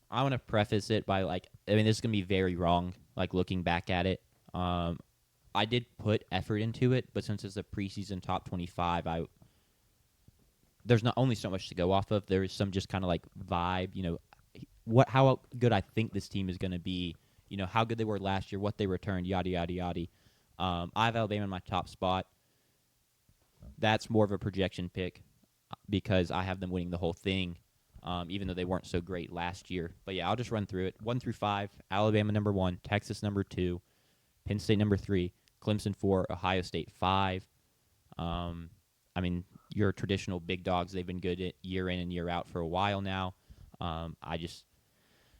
I want to preface it by this is gonna be very wrong. Like looking back at it, I did put effort into it, but since it's a preseason top 25, there's not only so much to go off of. There is some just kind of like vibe, how good I think this team is gonna be. How good they were last year, what they returned, yada yada yada. I have Alabama in my top spot. That's more of a projection pick because I have them winning the whole thing, even though they weren't so great last year. But yeah, I'll just run through it. 1 through 5, Alabama number 1, Texas number 2, Penn State number 3, Clemson 4, Ohio State 5. Your traditional big dogs, they've been good year in and year out for a while now.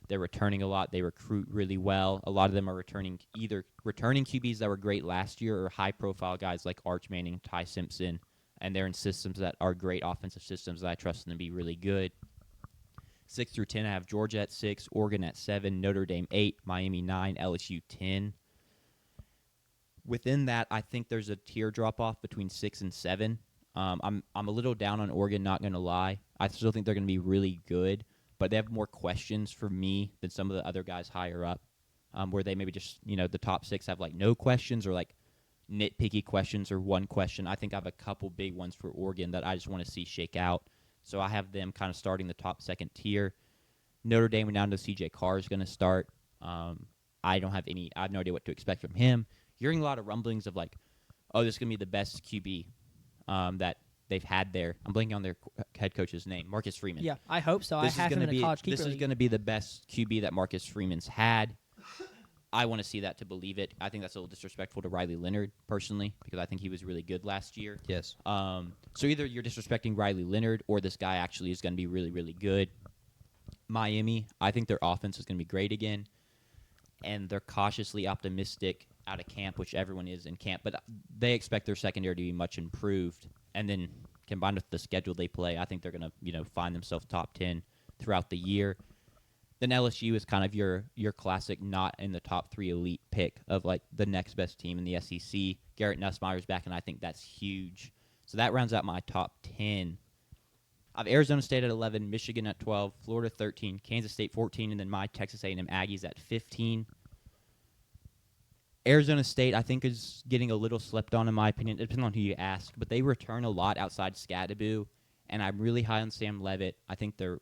They're returning a lot. They recruit really well. A lot of them are either returning QBs that were great last year or high-profile guys like Arch Manning, Ty Simpson, and they're in systems that are great offensive systems that I trust them to be really good. 6 through 10, I have Georgia at 6, Oregon at 7, Notre Dame 8, Miami 9, LSU 10. Within that, I think there's a tier drop-off between 6 and 7. I'm a little down on Oregon, not going to lie. I still think they're going to be really good, but they have more questions for me than some of the other guys higher up, where they maybe just, the top 6 have, no questions or, nitpicky questions or one question. I think I have a couple big ones for Oregon that I just want to see shake out. So I have them kind of starting the top second tier. Notre Dame, we now know CJ Carr is going to start. I have no idea what to expect from him. You're hearing a lot of rumblings of this is going to be the best QB that they've had there. I'm blanking on their head coach's name, Marcus Freeman. Yeah, I hope so. I have him in a college keeper This is going to be the best QB that Marcus Freeman's had. I want to see that to believe it. I think that's a little disrespectful to Riley Leonard, personally, because I think he was really good last year. Yes. So either you're disrespecting Riley Leonard or this guy actually is going to be really, really good. Miami, I think their offense is going to be great again, and they're cautiously optimistic out of camp, which everyone is in camp, but they expect their secondary to be much improved. And then combined with the schedule they play, I think they're going to find themselves top 10 throughout the year. Then LSU is kind of your classic not in the top 3 elite pick of the next best team in the SEC. Garrett Nussmeier's back, and I think that's huge. So that rounds out my top 10. I have Arizona State at 11, Michigan at 12, Florida 13, Kansas State 14, and then my Texas A&M Aggies at 15. Arizona State, I think, is getting a little slept on, in my opinion. It depends on who you ask, but they return a lot outside Scadaboo, and I'm really high on Sam Levitt. I think they're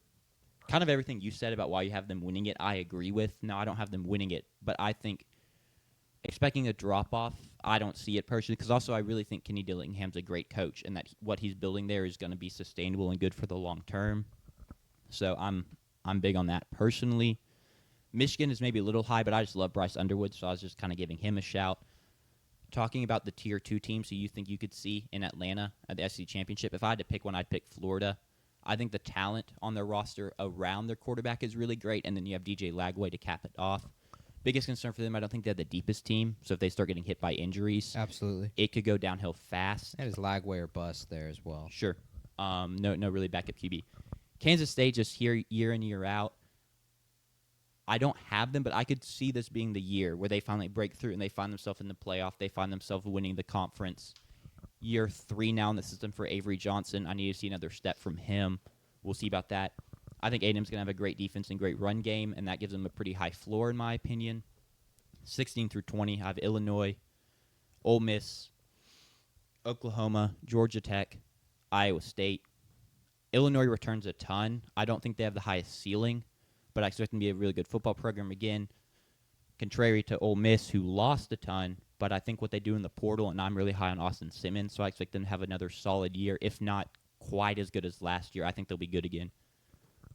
kind of everything you said about why you have them winning it, I agree with. No, I don't have them winning it, but I think expecting a drop-off, I don't see it personally, because also I really think Kenny Dillingham's a great coach, and that what he's building there is going to be sustainable and good for the long term. So I'm big on that personally. Michigan is maybe a little high, but I just love Bryce Underwood, so I was just kind of giving him a shout. Talking about the Tier 2 teams who you think you could see in Atlanta at the SEC Championship, if I had to pick one, I'd pick Florida. I think the talent on their roster around their quarterback is really great, and then you have DJ Lagway to cap it off. Biggest concern for them, I don't think they have the deepest team, so if they start getting hit by injuries, Absolutely. it could go downhill fast. And is Lagway or bust there as well. Sure. No really backup QB. Kansas State just here year in, year out. I don't have them, but I could see this being the year where they finally break through and they find themselves in the playoff. They find themselves winning the conference. Year 3 now in the system for Avery Johnson. I need to see another step from him. We'll see about that. I think A&M's going to have a great defense and great run game, and that gives them a pretty high floor, in my opinion. 16 through 20, I have Illinois, Ole Miss, Oklahoma, Georgia Tech, Iowa State. Illinois returns a ton. I don't think they have the highest ceiling, but I expect them to be a really good football program again. Contrary to Ole Miss, who lost a ton, but I think what they do in the portal, and I'm really high on Austin Simmons, so I expect them to have another solid year, if not quite as good as last year. I think they'll be good again.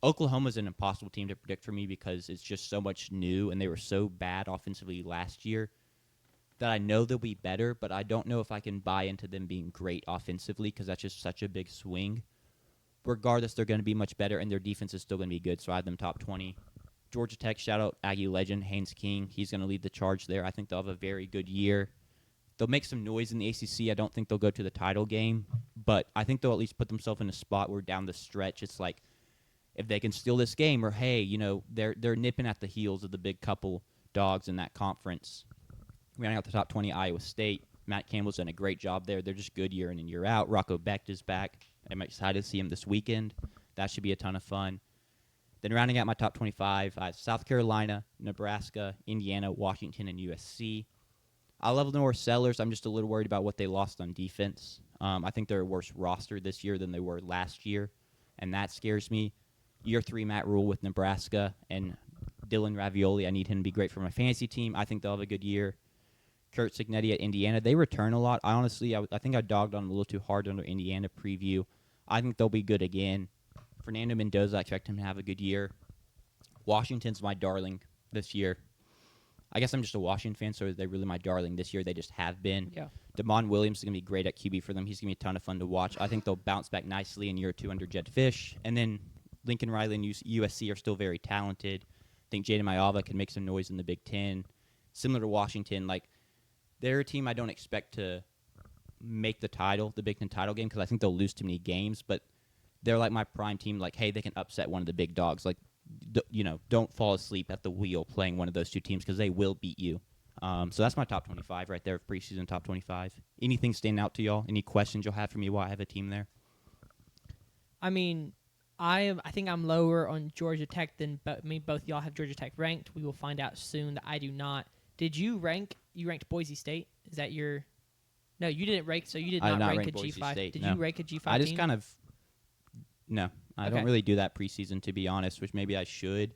Oklahoma's an impossible team to predict for me because it's just so much new, and they were so bad offensively last year that I know they'll be better, but I don't know if I can buy into them being great offensively because that's just such a big swing. Regardless, they're going to be much better, and their defense is still going to be good, so I have them top 20. Georgia Tech, shout-out Aggie legend, Haynes King. He's going to lead the charge there. I think they'll have a very good year. They'll make some noise in the ACC. I don't think they'll go to the title game, but I think they'll at least put themselves in a spot where down the stretch it's like if they can steal this game or, hey, they're nipping at the heels of the big couple dogs in that conference. Rounding out the top 20, Iowa State. Matt Campbell's done a great job there. They're just good year in and year out. Rocco Becht is back. I'm excited to see him this weekend. That should be a ton of fun. Then rounding out my top 25, I have South Carolina, Nebraska, Indiana, Washington, and USC. I love the North Sellers. I'm just a little worried about what they lost on defense. I think they're a worse roster this year than they were last year, and that scares me. Year 3, Matt Rule with Nebraska, and Dylan Ravioli. I need him to be great for my fantasy team. I think they'll have a good year. Kurt Cignetti at Indiana. They return a lot. I think I dogged on them a little too hard under Indiana preview. I think they'll be good again. Fernando Mendoza, I expect him to have a good year. Washington's my darling this year. I guess I'm just a Washington fan, so they're really my darling this year. They just have been. Yeah. Damon Williams is going to be great at QB for them. He's going to be a ton of fun to watch. I think they'll bounce back nicely in year 2 under Jed Fish. And then Lincoln Riley and USC are still very talented. I think Jaden Mayava can make some noise in the Big Ten. Similar to Washington, like, they're a team I don't expect to make the Big Ten title game, because I think they'll lose too many games. But they're like my prime team, like, hey, they can upset one of the big dogs. Like, don't fall asleep at the wheel playing one of those two teams, because they will beat you. So that's my top 25 right there, preseason top 25. Anything stand out to y'all? Any questions you'll have for me while I have a team there? I mean, I think I'm lower on Georgia Tech than both y'all have Georgia Tech ranked. We will find out soon that I do not. Did you rank? You ranked Boise State? Is that your? No, you didn't rank. So you did not rank a G5. State, did no. you rank a G5? I just kind of. No, I Okay. don't really do that preseason, to be honest, which maybe I should.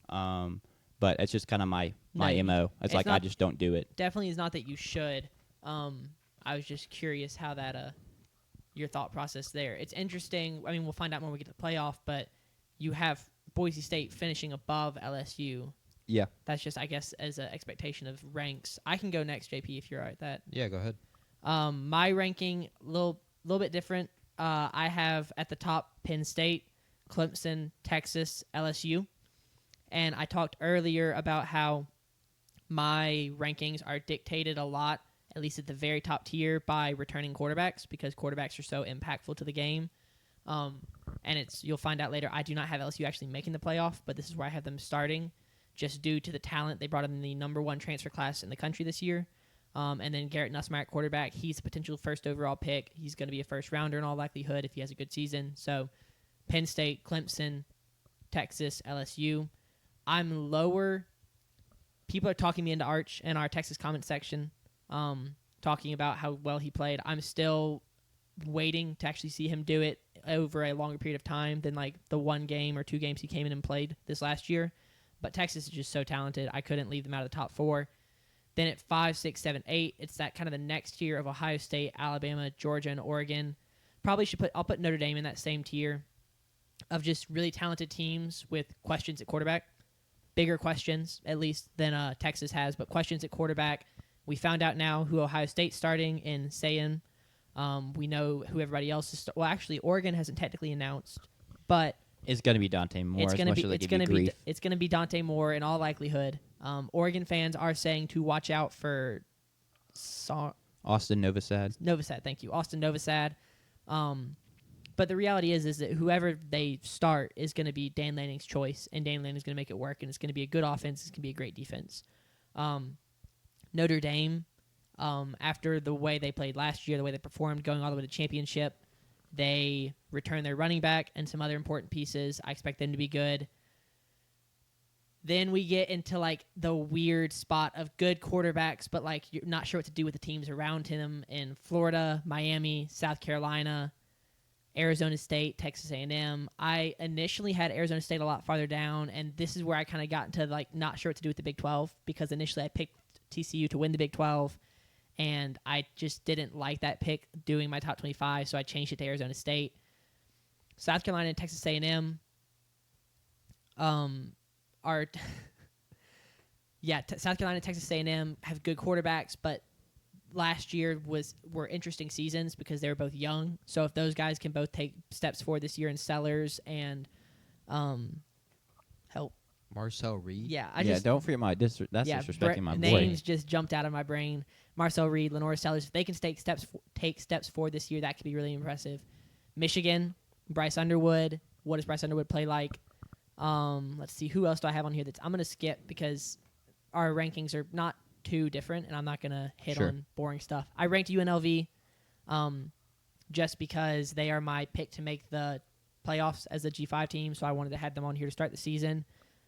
But it's just kind of my MO. It's like I just don't do it. Definitely is not that you should. I was just curious how that your thought process there. It's interesting. I mean, we'll find out when we get to the playoff, but you have Boise State finishing above LSU. Yeah. That's just, I guess, as an expectation of ranks. I can go next, JP, if you're all right with that. Yeah, go ahead. My ranking, a little bit different. I have at the top Penn State, Clemson, Texas, LSU. And I talked earlier about how my rankings are dictated a lot, at least at the very top tier, by returning quarterbacks, because quarterbacks are so impactful to the game. And you'll find out later, I do not have LSU actually making the playoff, but this is where I have them starting, just due to the talent. They brought in the number 1 transfer class in the country this year. And then Garrett Nussmeier at quarterback. He's a potential first overall pick. He's going to be a first rounder in all likelihood if he has a good season. So Penn State, Clemson, Texas, LSU. I'm lower. People are talking me into Arch in our Texas comment section, talking about how well he played. I'm still waiting to actually see him do it over a longer period of time than like the 1 game or 2 games he came in and played this last year. But Texas is just so talented. I couldn't leave them out of the top 4. Then at 5, 6, 7, 8, it's that kind of the next tier of Ohio State, Alabama, Georgia, and Oregon. I'll put Notre Dame in that same tier of just really talented teams with questions at quarterback. Bigger questions, at least, than Texas has, but questions at quarterback. We found out now who Ohio State's starting in Sayin. We know who everybody else is. Well, actually, Oregon hasn't technically announced, but it's going to be Dante Moore. It's going to be Dante Moore in all likelihood. Oregon fans are saying to watch out for Austin Novosad. Thank you, Austin Novosad. But the reality is that whoever they start is going to be Dan Lanning's choice, and Dan Lanning is going to make it work, and it's going to be a good offense. It's going to be a great defense. Notre Dame, after the way they played last year, the way they performed, going all the way to championship, they returned their running back and some other important pieces. I expect them to be good. Then we get into like the weird spot of good quarterbacks, but like you're not sure what to do with the teams around him in Florida, Miami, South Carolina, Arizona State, Texas A&M. I initially had Arizona State a lot farther down, and this is where I kind of got into like not sure what to do with the Big 12, because initially I picked TCU to win the Big 12, and I just didn't like that pick doing my top 25, so I changed it to Arizona State. South Carolina and Texas A&M are South Carolina and Texas A&M have good quarterbacks, but last year were interesting seasons because they were both young. So if those guys can both take steps forward this year in Sellers and help Marcel Reed. Yeah, don't forget that's disrespecting my boy. Names just jumped out of my brain. Marcel Reed, Lenore Sellers. If they can take steps forward this year, that could be really impressive. Michigan, Bryce Underwood. What does Bryce Underwood play like? Let's see. Who else do I have on here? I'm going to skip because our rankings are not too different, and I'm not going to hit on boring stuff. I ranked UNLV just because they are my pick to make the playoffs as a G5 team, so I wanted to have them on here to start the season.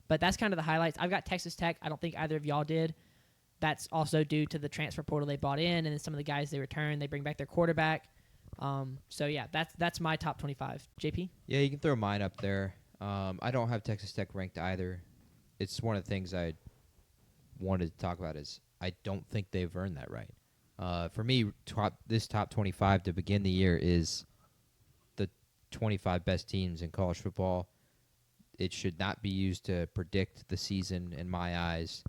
But that's kind of the highlights. I've got Texas Tech. I don't think either of y'all did. That's also due to the transfer portal they bought in, and then some of the guys they return. They bring back their quarterback. So yeah, that's my top 25. JP? Yeah, you can throw mine up there. I don't have Texas Tech ranked either. It's one of the things I wanted to talk about is I don't think they've earned that right. For me, this top 25 to begin the year is the 25 best teams in college football. It should not be used to predict the season in my eyes,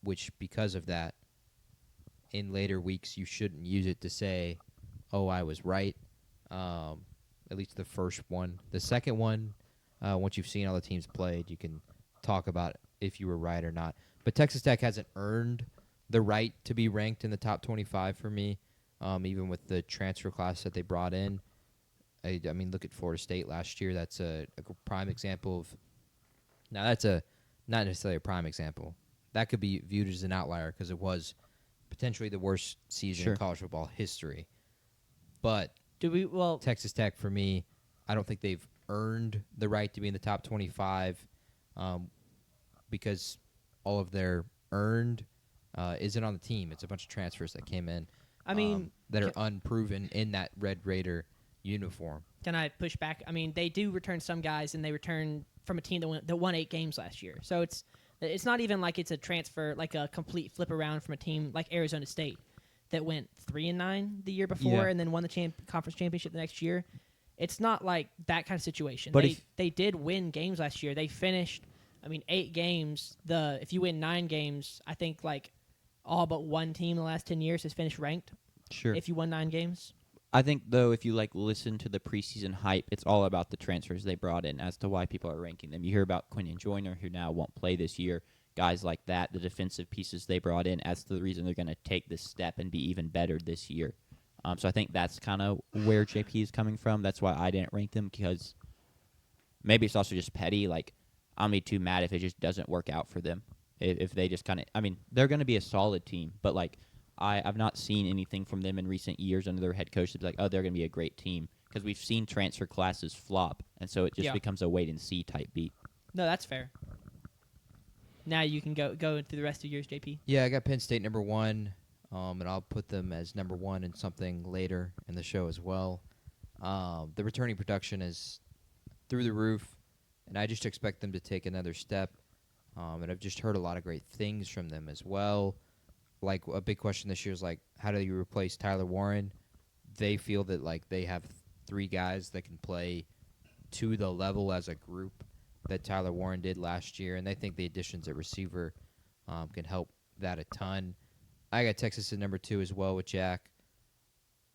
which because of that, in later weeks, you shouldn't use it to say, oh, I was right. At least the first one. The second one, once you've seen all the teams played, you can talk about if you were right or not. But Texas Tech hasn't earned the right to be ranked in the top 25 for me, even with the transfer class that they brought in. I mean, look at Florida State last year. That's a prime example of. Now, that's not necessarily a prime example. That could be viewed as an outlier because it was potentially the worst season in college football history. But Texas Tech, for me, I don't think they've earned the right to be in the top 25 because all of their earned isn't on the team. It's a bunch of transfers that came in that are unproven in that Red Raider uniform. Can I push back? I mean, they do return some guys, and they return from a team that won 8 games last year. So it's not even like it's a transfer, like a complete flip around from a team like Arizona State that went 3-9 the year before and then won the conference championship the next year. It's not like that kind of situation. But they did win games last year. They finished, 8 games. If you win 9 games, I think like all but one team in the last 10 years has finished ranked. Sure. If you won 9 games. I think, though, if you listen to the preseason hype, it's all about the transfers they brought in as to why people are ranking them. You hear about Quinton Joyner, who now won't play this year. Guys like that, the defensive pieces they brought in, as to the reason they're going to take this step and be even better this year. So I think that's kind of where JP is coming from. That's why I didn't rank them, because maybe it's also just petty. Like, I'll be too mad if it just doesn't work out for them. If they just kind of, they're going to be a solid team, but I've not seen anything from them in recent years under their head coach to be like, oh, they're going to be a great team, because we've seen transfer classes flop, and so it just becomes a wait-and-see type beat. No, that's fair. Now you can go through the rest of yours, JP. Yeah, I got Penn State number 1, and I'll put them as number 1 in something later in the show as well. The returning production is through the roof, and I just expect them to take another step, and I've just heard a lot of great things from them as well. Like, a big question this year is, how do you replace Tyler Warren? They feel that, they have 3 guys that can play to the level as a group that Tyler Warren did last year, and they think the additions at receiver can help that a ton. I got Texas at number 2 as well with Jack.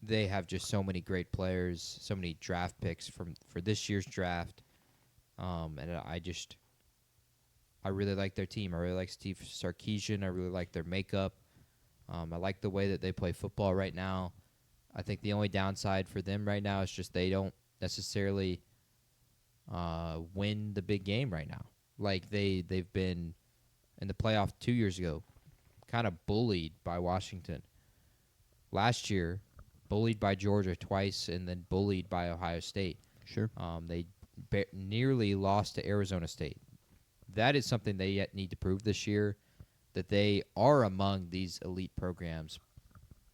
They have just so many great players, so many draft picks for this year's draft, and I really like their team. I really like Steve Sarkisian. I really like their makeup. I like the way that they play football right now. I think the only downside for them right now is just they don't necessarily win the big game right now. They've been in the playoff 2 years ago, kind of bullied by Washington. Last year, bullied by Georgia twice, and then bullied by Ohio State. Sure. They nearly lost to Arizona State. That is something they yet need to prove this year, that they are among these elite programs,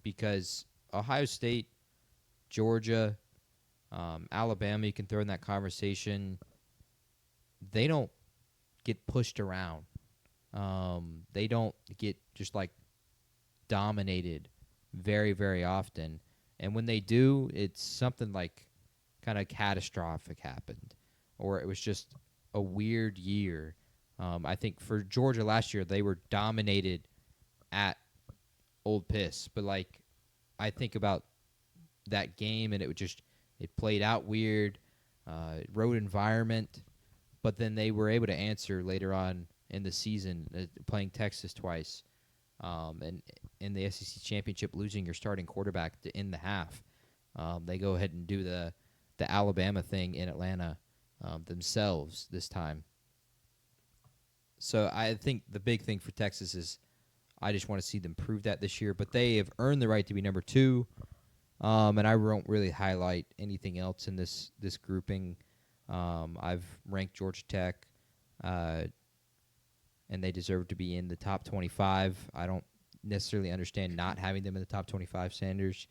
because Ohio State, Georgia, Alabama, you can throw in that conversation. They don't get pushed around. They don't get just dominated very, very often. And when they do, it's something kind of catastrophic happened, or it was just a weird year. I think for Georgia last year, they were dominated at Old Piss. But, I think about that game, and it played out weird, road environment. But then they were able to answer later on in the season, playing Texas twice, and in the SEC championship, losing your starting quarterback to end the half. They go ahead and do the Alabama thing in Atlanta themselves this time. So I think the big thing for Texas is I just want to see them prove that this year. But they have earned the right to be number 2. And I won't really highlight anything else in this grouping. I've ranked Georgia Tech, and they deserve to be in the top 25. I don't necessarily understand not having them in the top 25, Sanders.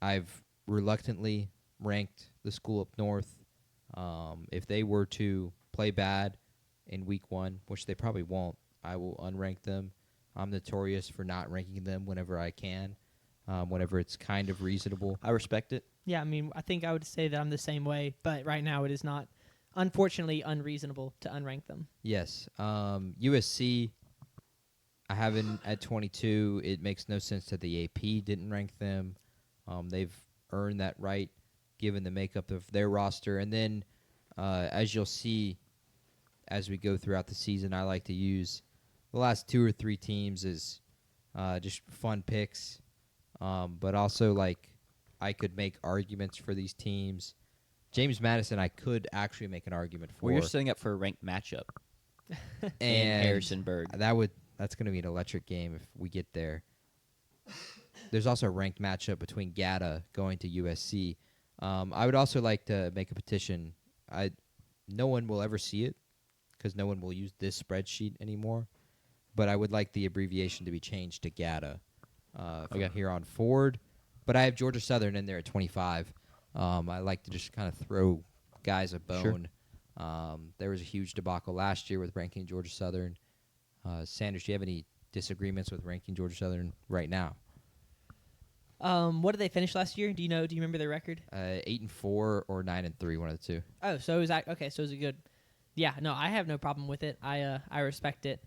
I've reluctantly ranked the school up north. If they were to play bad in week 1, which they probably won't, I will unrank them. I'm notorious for not ranking them whenever I can, whenever it's kind of reasonable. I respect it. Yeah, I mean, I think I would say that I'm the same way, but right now it is not, unfortunately, unreasonable to unrank them. Yes. USC, I have in at 22. It makes no sense that the AP didn't rank them. They've earned that right given the makeup of their roster. And then, as you'll see as we go throughout the season, I like to use the last 2 or 3 teams as just fun picks. But also, like, I could make arguments for these teams. James Madison, I could actually make an argument for. Well, you're setting up for a ranked matchup. and in Harrisonburg. That's going to be an electric game if we get there. There's also a ranked matchup between GATA going to USC. I would also like to make a petition. No one will ever see it because no one will use this spreadsheet anymore. But I would like the abbreviation to be changed to GATA from here on forward. But I have Georgia Southern in there at 25. I like to just kind of throw guys a bone. Sure. There was a huge debacle last year with ranking Georgia Southern. Sanders, do you have any disagreements with ranking Georgia Southern right now? What did they finish last year? Do you know? Do you remember their record? 8-4 or 9-3, one of the two. Oh, so it was okay. So it was a good. Yeah, no, I have no problem with it. I respect it.